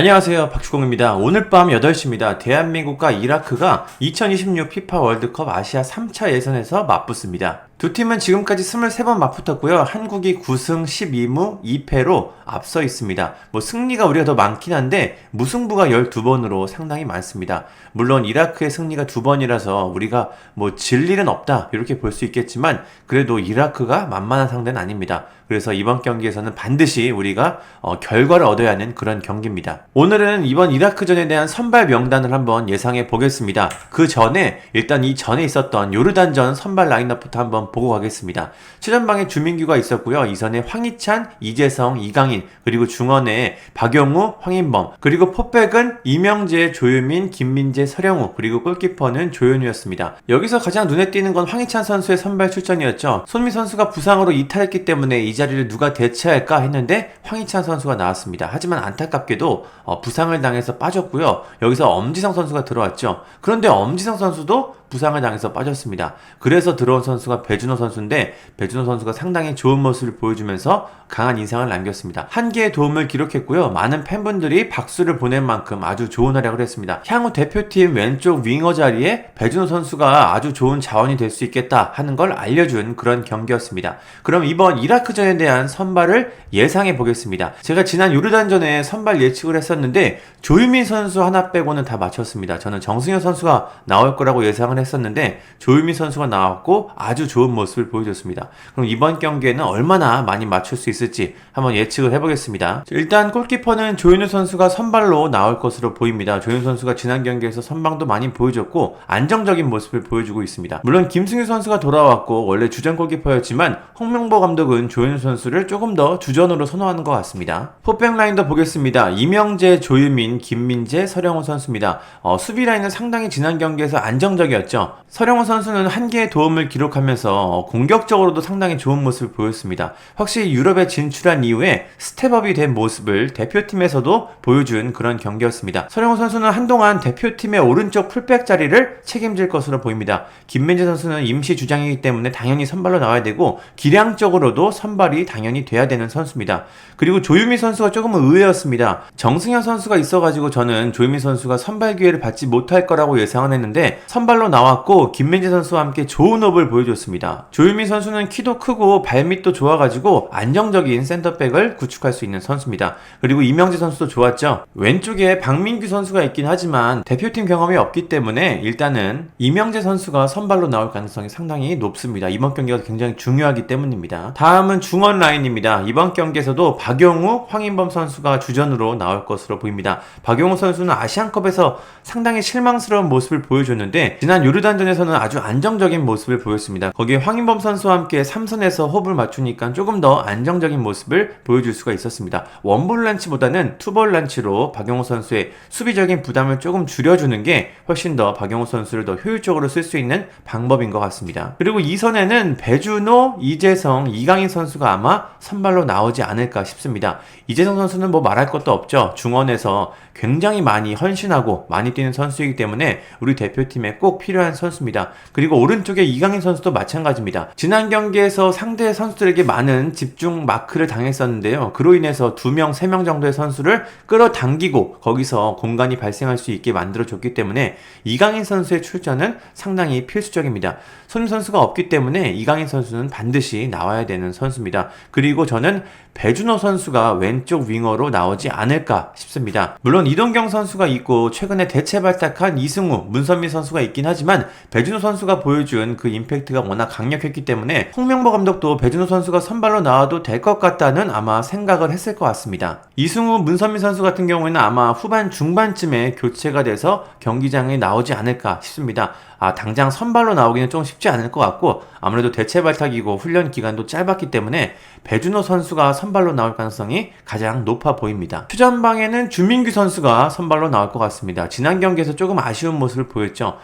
안녕하세요. 박주공입니다. 오늘 밤 8시입니다. 대한민국과 이라크가 2026 피파 월드컵 아시아 3차 예선에서 맞붙습니다. 두 팀은 지금까지 23번 맞붙었고요. 한국이 9승 12무 2패로 앞서 있습니다. 승리가 우리가 더 많긴 한데 무승부가 12번으로 상당히 많습니다. 물론 이라크의 승리가 2번이라서 우리가 질 일은 없다 이렇게 볼 수 있겠지만 그래도 이라크가 만만한 상대는 아닙니다. 그래서 이번 경기에서는 반드시 우리가 결과를 얻어야 하는 그런 경기입니다. 오늘은 이번 이라크전에 대한 선발 명단을 한번 예상해 보겠습니다. 그 전에 일단 이 전에 있었던 요르단전 선발 라인업부터 한번 보고 가겠습니다. 최전방에 주민규가 있었고요. 이선에 황희찬, 이재성, 이강인, 그리고 중원에 박용우, 황인범, 그리고 포백은 이명재, 조유민, 김민재, 서령우, 그리고 골키퍼는 조현우였습니다. 여기서 가장 눈에 띄는 건 황희찬 선수의 선발 출전이었죠. 손미 선수가 부상으로 이탈했기 때문에 이 자리를 누가 대체할까 했는데 황희찬 선수가 나왔습니다. 하지만 안타깝게도 부상을 당해서 빠졌고요. 여기서 엄지성 선수가 들어왔죠. 그런데 엄지성 선수도 부상을 당해서 빠졌습니다. 그래서 들어온 선수가 배준호 선수인데 배준호 선수가 상당히 좋은 모습을 보여주면서 강한 인상을 남겼습니다. 한 개의 도움을 기록했고요. 많은 팬분들이 박수를 보낼 만큼 아주 좋은 활약을 했습니다. 향후 대표팀 왼쪽 윙어 자리에 배준호 선수가 아주 좋은 자원이 될 수 있겠다 하는 걸 알려준 그런 경기였습니다. 그럼 이번 이라크전에 대한 선발을 예상해 보겠습니다. 제가 지난 요르단전에 선발 예측을 했었는데 조유민 선수 하나 빼고는 다 맞췄습니다. 저는 정승현 선수가 나올 거라고 예상을 했었는데 조유민 선수가 나왔고 아주 좋은 모습을 보여줬습니다. 그럼 이번 경기에는 얼마나 많이 맞출 수 있을지 한번 예측을 해보겠습니다. 일단 골키퍼는 조현우 선수가 선발로 나올 것으로 보입니다. 조현우 선수가 지난 경기에서 선방도 많이 보여줬고 안정적인 모습을 보여주고 있습니다. 물론 김승규 선수가 돌아왔고 원래 주전 골키퍼였지만 홍명보 감독은 조현우 선수를 조금 더 주전으로 선호하는 것 같습니다. 포백 라인도 보겠습니다. 이명재, 조유민, 김민재, 서령우 선수입니다. 수비 라인은 상당히 지난 경기에서 안정적이었죠. 서령우 선수는 한 개의 도움을 기록하면서 공격적으로도 상당히 좋은 모습을 보였습니다. 확실히 유럽에 진출한 이후에 스텝업이 된 모습을 대표팀에서도 보여준 그런 경기였습니다. 서령우 선수는 한동안 대표팀의 오른쪽 풀백 자리를 책임질 것으로 보입니다. 김민재 선수는 임시 주장이기 때문에 당연히 선발로 나와야 되고 기량적으로도 선발이 당연히 돼야 되는 선수입니다. 그리고 조유미 선수가 조금은 의외였습니다. 정승현 선수가 있어가지고 저는 조유미 선수가 선발 기회를 받지 못할 거라고 예상을 했는데 선발로 나왔고 김민재 선수와 함께 좋은 호흡을 보여줬습니다. 조유미 선수는 키도 크고 발밑도 좋아가지고 안정적인 센터백을 구축할 수 있는 선수입니다. 그리고 이명재 선수도 좋았죠. 왼쪽에 박민규 선수가 있긴 하지만 대표팀 경험이 없기 때문에 일단은 이명재 선수가 선발로 나올 가능성이 상당히 높습니다. 이번 경기가 굉장히 중요하기 때문입니다. 다음은 중원 라인입니다. 이번 경기에서도 박용우, 황인범 선수가 주전으로 나올 것으로 보입니다. 박용우 선수는 아시안컵에서 상당히 실망스러운 모습을 보여줬는데 지난 요르단전에서는 아주 안정적인 모습을 보였습니다. 거기에 황인범 선수와 함께 3선에서 호흡을 맞추니까 조금 더 안정적인 모습을 보여줄 수가 있었습니다. 원볼란치보다는 투볼란치로 박용우 선수의 수비적인 부담을 조금 줄여주는 게 훨씬 더 박용우 선수를 더 효율적으로 쓸 수 있는 방법인 것 같습니다. 그리고 2선에는 배준호, 이재성, 이강인 선수가 아마 선발로 나오지 않을까 싶습니다. 이재성 선수는 말할 것도 없죠. 중원에서 굉장히 많이 헌신하고 많이 뛰는 선수이기 때문에 우리 대표팀에 꼭 필요한 선수입니다. 그리고 오른쪽에 이강인 선수도 마찬가지입니다. 지난 경기에서 상대 선수들에게 많은 집중 마크를 당했었는데요. 그로 인해서 2명, 3명 정도의 선수를 끌어당기고 거기서 공간이 발생할 수 있게 만들어줬기 때문에 이강인 선수의 출전은 상당히 필수적입니다. 손흥민 선수가 없기 때문에 이강인 선수는 반드시 나와야 되는 선수입니다. 그리고 저는 배준호 선수가 왼쪽 윙어로 나오지 않을까 싶습니다. 물론 이동경 선수가 있고 최근에 대체 발탁한 이승우, 문선민 선수가 있긴 하지만 배준호 선수가 보여준 그 임팩트가 워낙 강력했기 때문에 홍명보 감독도 배준호 선수가 선발로 나와도 될 것 같다는 아마 생각을 했을 것 같습니다. 이승우, 문선민 선수 같은 경우에는 아마 후반 중반쯤에 교체가 돼서 경기장에 나오지 않을까 싶습니다. 당장 선발로 나오기는 좀 쉽지 않을 것 같고 아무래도 대체 발탁이고 훈련 기간도 짧았기 때문에 배준호 선수가 선발로 나올 가능성이 가장 높아 보입니다. 추전방에는 주민규 선수가 선발로 나올 것 같습니다. 지난 경기에서 조금 아쉬운 모습을 보였죠.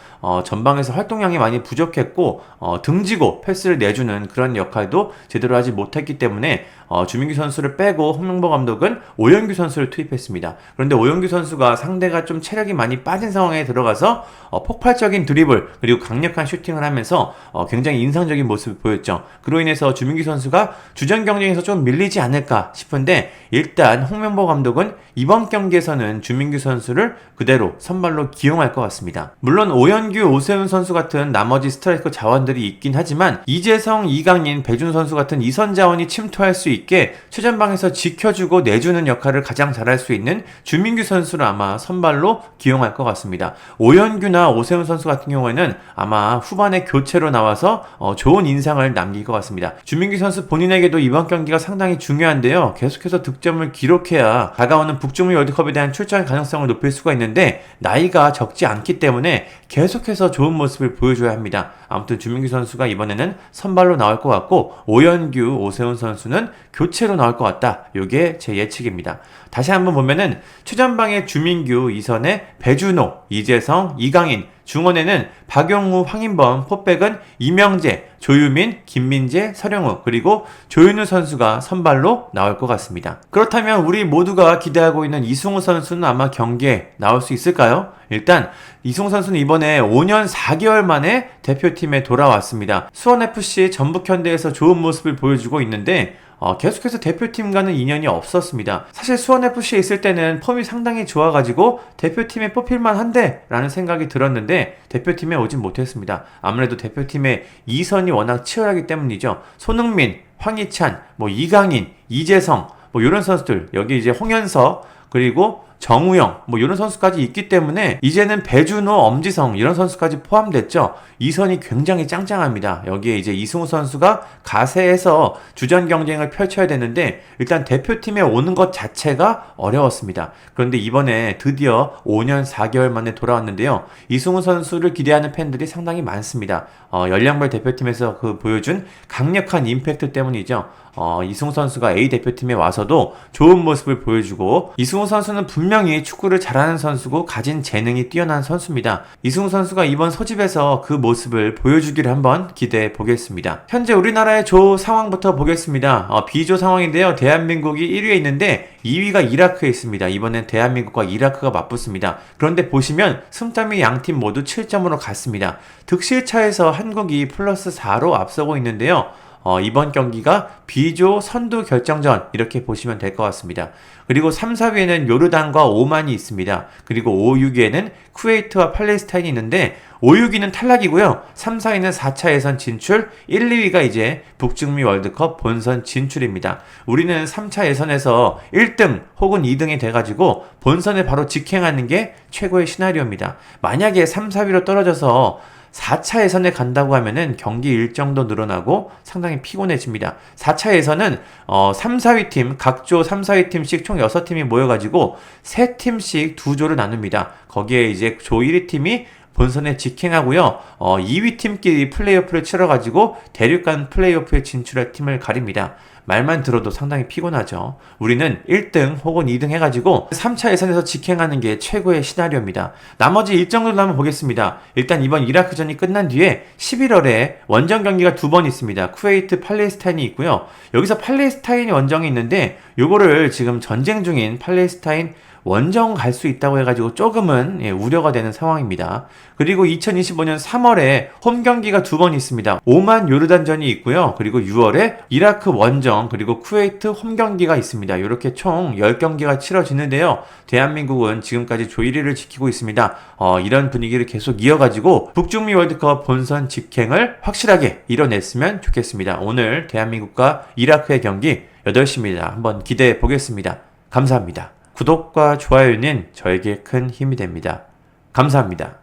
전방에서 활동량이 많이 부족했고 등지고 패스를 내주는 그런 역할도 제대로 하지 못했기 때문에 주민규 선수를 빼고 홍명보 감독은 오영규 선수를 투입했습니다. 그런데 오영규 선수가 상대가 좀 체력이 많이 빠진 상황에 들어가서 폭발적인 드리블 컨트롤 그리고 강력한 슈팅을 하면서 굉장히 인상적인 모습을 보였죠. 그로 인해서 주민규 선수가 주전 경쟁에서 좀 밀리지 않을까 싶은데 일단 홍명보 감독은 이번 경기에서는 주민규 선수를 그대로 선발로 기용할 것 같습니다. 물론 오현규, 오세훈 선수 같은 나머지 스트라이커 자원들이 있긴 하지만 이재성, 이강인, 배준 선수 같은 이선 자원이 침투할 수 있게 최전방에서 지켜주고 내주는 역할을 가장 잘할 수 있는 주민규 선수를 아마 선발로 기용할 것 같습니다. 오현규나 오세훈 선수 같은 경우에는 아마 후반에 교체로 나와서 좋은 인상을 남길 것 같습니다. 주민규 선수 본인에게도 이번 경기가 상당히 중요한데요. 계속해서 득점을 기록해야 다가오는 북중미 월드컵에 대한 출전 가능성을 높일 수가 있는데 나이가 적지 않기 때문에 계속해서 좋은 모습을 보여줘야 합니다. 아무튼 주민규 선수가 이번에는 선발로 나올 것 같고 오현규, 오세훈 선수는 교체로 나올 것 같다. 이게 제 예측입니다. 다시 한번 보면은 최전방에 주민규, 이선에 배준호, 이재성, 이강인, 중원에는 박용우, 황인범, 포백은 이명재, 조유민, 김민재, 서령우 그리고 조윤우 선수가 선발로 나올 것 같습니다. 그렇다면 우리 모두가 기대하고 있는 이승우 선수는 아마 경기에 나올 수 있을까요? 일단 이승우 선수는 이번에 5년 4개월 만에 대표팀에 돌아왔습니다. 수원FC 전북현대에서 좋은 모습을 보여주고 있는데 계속해서 대표팀과는 인연이 없었습니다. 사실 수원FC에 있을 때는 폼이 상당히 좋아가지고 대표팀에 뽑힐만 한데 라는 생각이 들었는데 대표팀에 오진 못했습니다. 아무래도 대표팀의 이선이 워낙 치열하기 때문이죠. 손흥민, 황희찬, 이강인, 이재성 이런 선수들, 여기 이제 홍현서 그리고 정우영 이런 선수까지 있기 때문에 이제는 배준호, 엄지성 이런 선수까지 포함됐죠. 이선이 굉장히 짱짱합니다. 여기에 이제 이승우 선수가 가세해서 주전 경쟁을 펼쳐야 되는데 일단 대표팀에 오는 것 자체가 어려웠습니다. 그런데 이번에 드디어 5년 4개월 만에 돌아왔는데요. 이승우 선수를 기대하는 팬들이 상당히 많습니다. 연령별 대표팀에서 보여준 강력한 임팩트 때문이죠. 이승우 선수가 A 대표팀에 와서도 좋은 모습을 보여주고 이승우 선수는 분명히 축구를 잘하는 선수고 가진 재능이 뛰어난 선수입니다. 이승우 선수가 이번 소집에서 그 모습을 보여주기를 한번 기대해 보겠습니다. 현재 우리나라의 조 상황부터 보겠습니다. B조 상황인데요. 대한민국이 1위에 있는데 2위가 이라크에 있습니다. 이번엔 대한민국과 이라크가 맞붙습니다. 그런데 보시면 승점이 양팀 모두 7점으로 같습니다. 득실차에서 한국이 플러스 4로 앞서고 있는데요. 이번 경기가 B조 선두 결정전 이렇게 보시면 될 것 같습니다. 그리고 3, 4위에는 요르단과 오만이 있습니다. 그리고 5, 6위에는 쿠웨이트와 팔레스타인이 있는데 5, 6위는 탈락이고요. 3, 4위는 4차 예선 진출, 1, 2위가 이제 북중미 월드컵 본선 진출입니다. 우리는 3차 예선에서 1등 혹은 2등이 돼가지고 본선에 바로 직행하는 게 최고의 시나리오입니다. 만약에 3, 4위로 떨어져서 4차 예선에 간다고 하면은 경기 일정도 늘어나고 상당히 피곤해집니다. 4차 예선은 3, 4위 팀, 각조 3, 4위 팀씩 총 6팀이 모여가지고 3팀씩 2조를 나눕니다. 거기에 이제 조 1위 팀이 본선에 직행하고요. 2위 팀끼리 플레이오프를 치러가지고 대륙간 플레이오프에 진출할 팀을 가립니다. 말만 들어도 상당히 피곤하죠. 우리는 1등 혹은 2등 해가지고 3차 예선에서 직행하는 게 최고의 시나리오입니다. 나머지 일정들도 한번 보겠습니다. 일단 이번 이라크전이 끝난 뒤에 11월에 원정 경기가 2번 있습니다. 쿠웨이트, 팔레스타인이 있고요. 여기서 팔레스타인이 원정이 있는데 요거를 지금 전쟁 중인 팔레스타인 원정 갈 수 있다고 해가지고 조금은 우려가 되는 상황입니다. 그리고 2025년 3월에 홈 경기가 2번 있습니다. 오만 요르단전이 있고요. 그리고 6월에 이라크 원정 그리고 쿠웨이트 홈 경기가 있습니다. 이렇게 총 10경기가 치러지는데요. 대한민국은 지금까지 조 1위를 지키고 있습니다. 이런 분위기를 계속 이어가지고 북중미 월드컵 본선 직행을 확실하게 이뤄냈으면 좋겠습니다. 오늘 대한민국과 이라크의 경기 8시입니다. 한번 기대해 보겠습니다. 감사합니다. 구독과 좋아요는 저에게 큰 힘이 됩니다. 감사합니다.